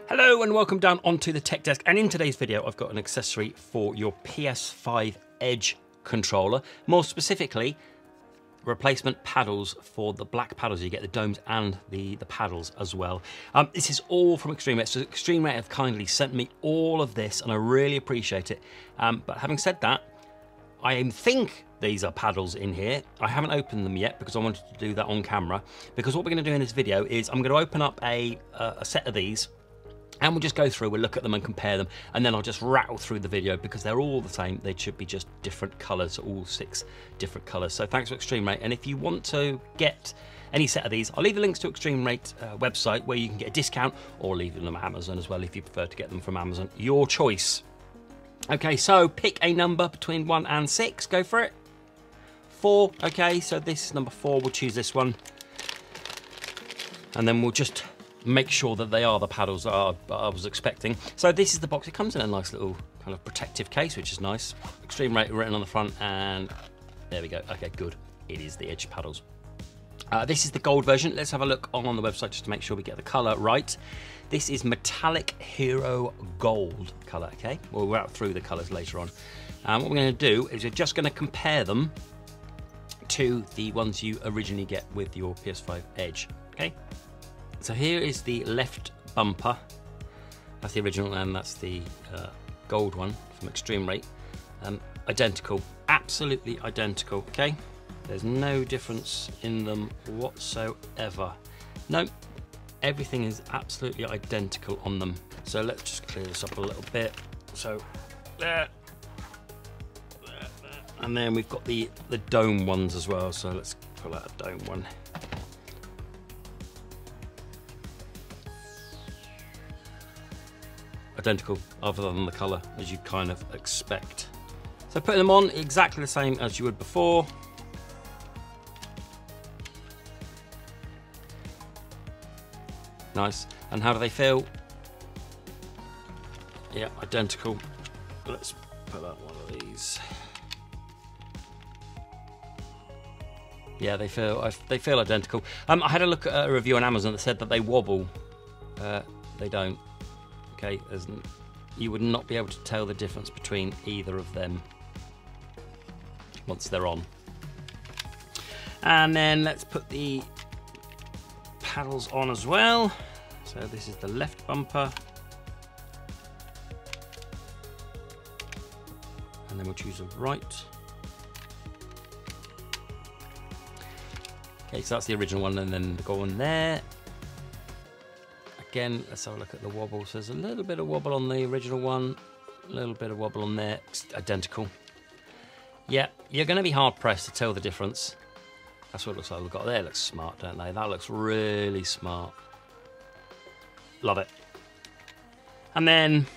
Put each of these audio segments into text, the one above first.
Hello and welcome down onto the tech desk, and in today's video I've got an accessory for your PS5 Edge controller. More specifically, replacement paddles for the black paddles. You get the domes and the paddles as well. This is all from extremerate. So extremerate have kindly sent me all of this and I really appreciate it. But having said that, I think these are paddles in here. I haven't opened them yet because I wanted to do that on camera. Because what we're going to do in this video is I'm going to open up a set of these and we'll just go through, we'll look at them and compare them, and then I'll just rattle through the video because they're all the same. They should be just different colours, all 6 different colours. So thanks for Extremerate, and if you want to get any set of these, I'll leave the links to Extremerate website where you can get a discount, or leave them on Amazon as well if you prefer to get them from Amazon. Your choice. Okay, so pick a number between 1 and 6, go for it. 4, okay, so this is number 4, we'll choose this one. And then we'll just make sure that they are the paddles that I was expecting. So this is the box. It comes in a nice little kind of protective case, which is nice. Extremerate written on the front, and there we go. Okay, good. It is the Edge paddles. This is the gold version. Let's have a look on the website just to make sure we get the colour right. This is Metallic Hero Gold colour, okay? We'll route through the colours later on. What we're going to do is we're just going to compare them to the ones you originally get with your PS5 Edge, okay? So here is the left bumper. That's the original, and that's the gold one from Extremerate. Identical, absolutely identical, okay? There's no difference in them whatsoever. No, everything is absolutely identical on them. So let's just clear this up a little bit. So there. And then we've got the dome ones as well. So let's pull out a dome one. Identical, other than the colour, as you'd kind of expect. So putting them on exactly the same as you would before. Nice. And how do they feel? Yeah, identical. Let's put out one of these. Yeah, they feel identical. I had a look at a review on Amazon that said that they wobble. They don't. Okay, you would not be able to tell the difference between either of them once they're on. And then let's put the paddles on as well. So this is the left bumper. And then we'll choose the right. Okay, so that's the original one, and then go on there. Again, let's have a look at the wobble. So there's a little bit of wobble on the original one, a little bit of wobble on there. It's identical. Yeah, you're going to be hard pressed to tell the difference. That's what it looks like we've got there. It looks smart, don't they? That looks really smart. Love it. And then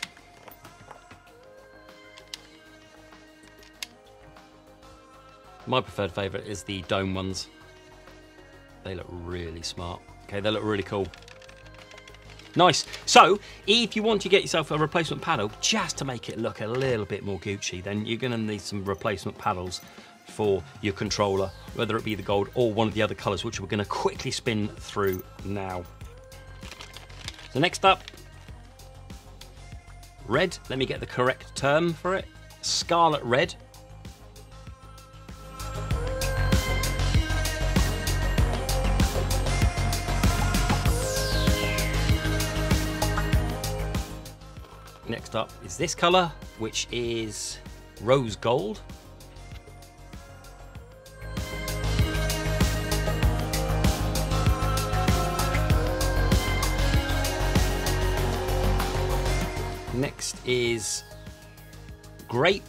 my preferred favourite is the dome ones. They look really smart. Okay, they look really cool. Nice. So, if you want to get yourself a replacement paddle just to make it look a little bit more Gucci, then you're going to need some replacement paddles for your controller, whether it be the gold or one of the other colours, which we're going to quickly spin through now. So next up, red. Let me get the correct term for it. Scarlet red. Next up is this colour, which is rose gold. Next is grape.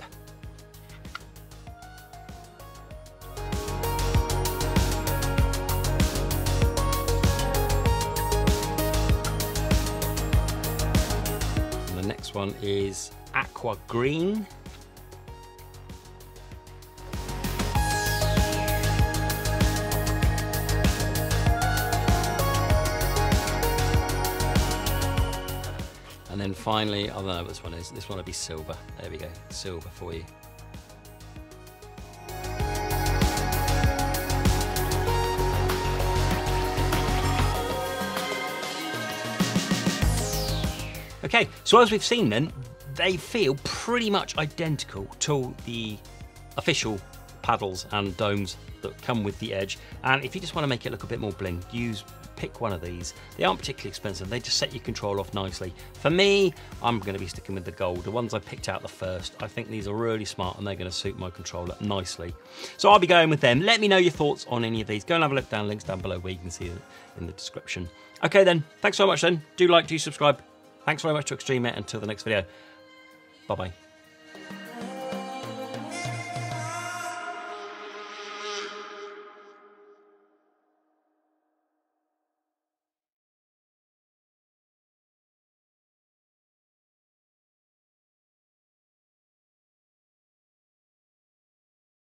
Next one is aqua green. And then finally, I don't know what this one is. This one will be silver. There we go, silver for you. Okay, so as we've seen then, they feel pretty much identical to the official paddles and domes that come with the Edge. And if you just want to make it look a bit more bling, pick one of these. They aren't particularly expensive. They just set your control off nicely. For me, I'm going to be sticking with the gold. The ones I picked out the first. I think these are really smart and they're going to suit my controller nicely. So I'll be going with them. Let me know your thoughts on any of these. Go and have a look down, links down below where you can see it in the description. Okay then, thanks so much then. Do like, do subscribe. Thanks very much to Extremerate. Until the next video. Bye-bye.